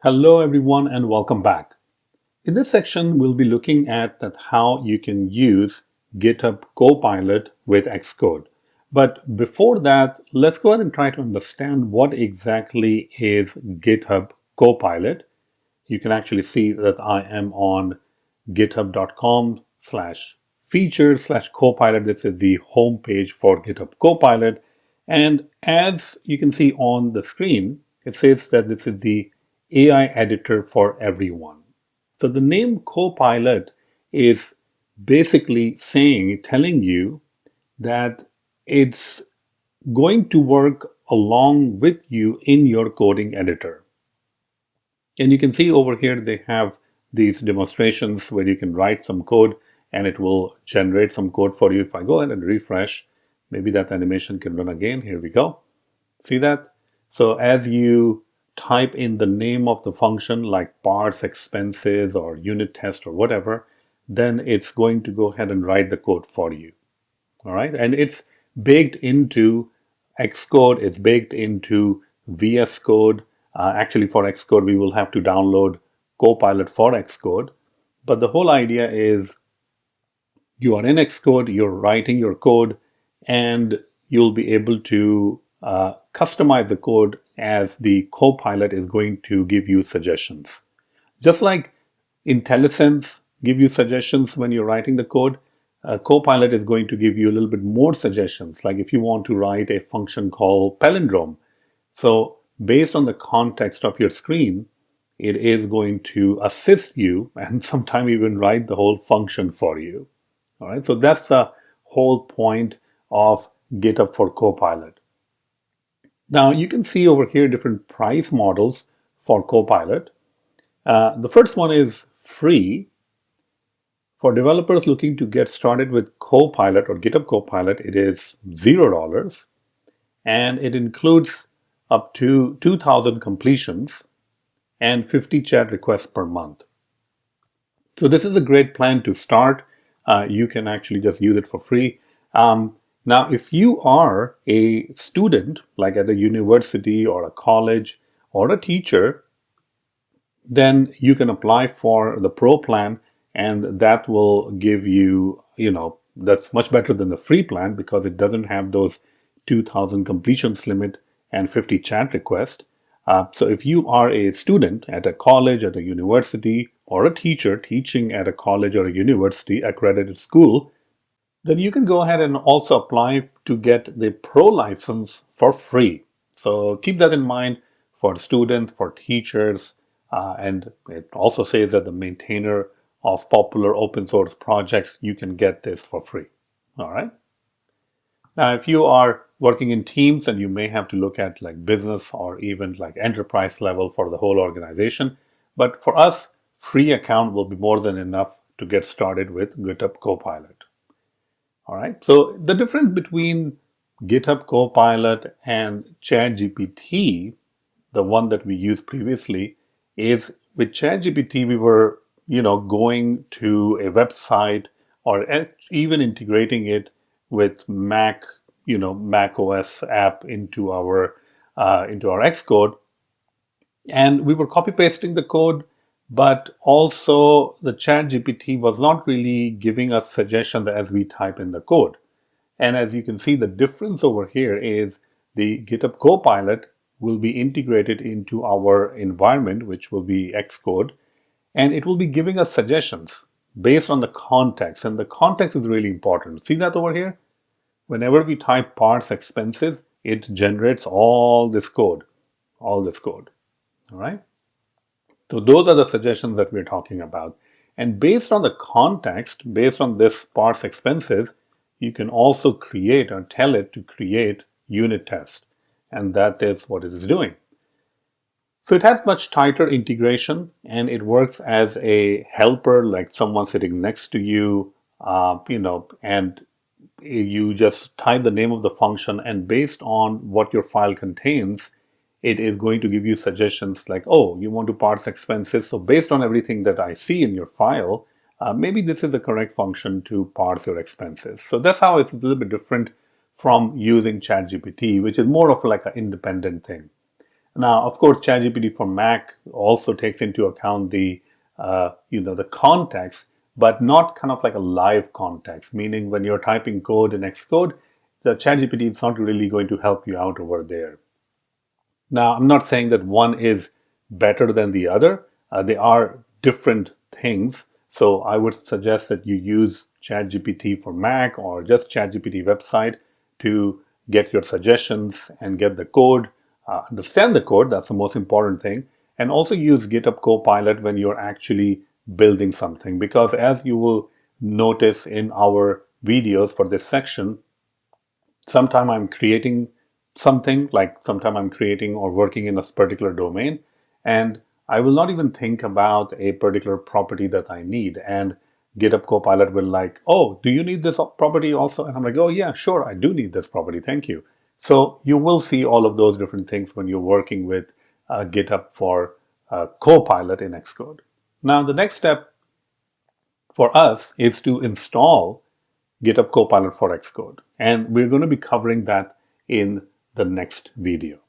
Hello everyone and welcome back. In this section, we'll be looking at how you can use GitHub Copilot with Xcode. But before that, let's go ahead and try to understand what exactly is GitHub Copilot. You can actually see that I am on github.com/features/copilot. This is the home page for GitHub Copilot. And as you can see on the screen, it says that this is the AI editor for everyone. So the name Copilot is basically telling you that it's going to work along with you in your coding editor. And you can see over here they have these demonstrations where you can write some code and it will generate some code for you. If I go ahead and refresh, maybe that animation can run again. Here we go. See that? So as you type in the name of the function like parse expenses or unit test or whatever, then it's going to go ahead and write the code for you. All right. And it's baked into Xcode. It's baked into VS Code. Actually, for Xcode, we will have to download Copilot for Xcode. But the whole idea is you are in Xcode, you're writing your code, and you'll be able to customize the code as the Copilot is going to give you suggestions. Just like IntelliSense give you suggestions when you're writing the code, Copilot is going to give you a little bit more suggestions. Like if you want to write a function called palindrome. So based on the context of your screen, it is going to assist you and sometimes even write the whole function for you. All right. So that's the whole point of GitHub for Copilot. Now you can see over here different price models for Copilot. The first one is free. For developers looking to get started with Copilot or GitHub Copilot, it is $0, and it includes up to 2,000 completions and 50 chat requests per month. So this is a great plan to start. You can actually just use it for free. Now, if you are a student, like at a university or a college or a teacher, then you can apply for the Pro plan, and that will give you, that's much better than the free plan because it doesn't have those 2,000 completions limit and 50 chat requests. So if you are a student at a college, at a university, or a teacher teaching at a college or a university accredited school, then you can go ahead and also apply to get the Pro license for free. So keep that in mind for students, for teachers, and it also says that the maintainer of popular open source projects, you can get this for free. All right. Now, if you are working in teams, and you may have to look at like business or even like enterprise level for the whole organization. But for us, free account will be more than enough to get started with GitHub Copilot. All right. So the difference between GitHub Copilot and ChatGPT, the one that we used previously, is with ChatGPT, we were, going to a website or even integrating it with Mac OS app into our Xcode, and we were copy pasting the code. But also the ChatGPT was not really giving us suggestions as we type in the code. And as you can see, the difference over here is the GitHub Copilot will be integrated into our environment, which will be Xcode, and it will be giving us suggestions based on the context. And the context is really important. See that over here? Whenever we type parse expenses, it generates all this code. All right? So those are the suggestions that we're talking about. And based on the context, based on this parse expenses, you can also create or tell it to create unit tests. And that is what it is doing. So it has much tighter integration, and it works as a helper, like someone sitting next to you, and you just type the name of the function, and based on what your file contains, it is going to give you suggestions like, oh, you want to parse expenses. So based on everything that I see in your file, maybe this is the correct function to parse your expenses. So that's how it's a little bit different from using ChatGPT, which is more of like an independent thing. Now, of course, ChatGPT for Mac also takes into account the context, but not kind of like a live context, meaning when you're typing code in Xcode, the ChatGPT is not really going to help you out over there. Now, I'm not saying that one is better than the other. They are different things. So I would suggest that you use ChatGPT for Mac or just ChatGPT website to get your suggestions and get the code, understand the code. That's the most important thing. And also use GitHub Copilot when you're actually building something. Because as you will notice in our videos for this section, sometime I'm creating something, like sometime I'm creating or working in a particular domain, and I will not even think about a particular property that I need. And GitHub Copilot will like, oh, do you need this property also? And I'm like, oh yeah, sure, I do need this property. Thank you. So you will see all of those different things when you're working with GitHub for Copilot in Xcode. Now, the next step for us is to install GitHub Copilot for Xcode. And we're going to be covering that in the next video.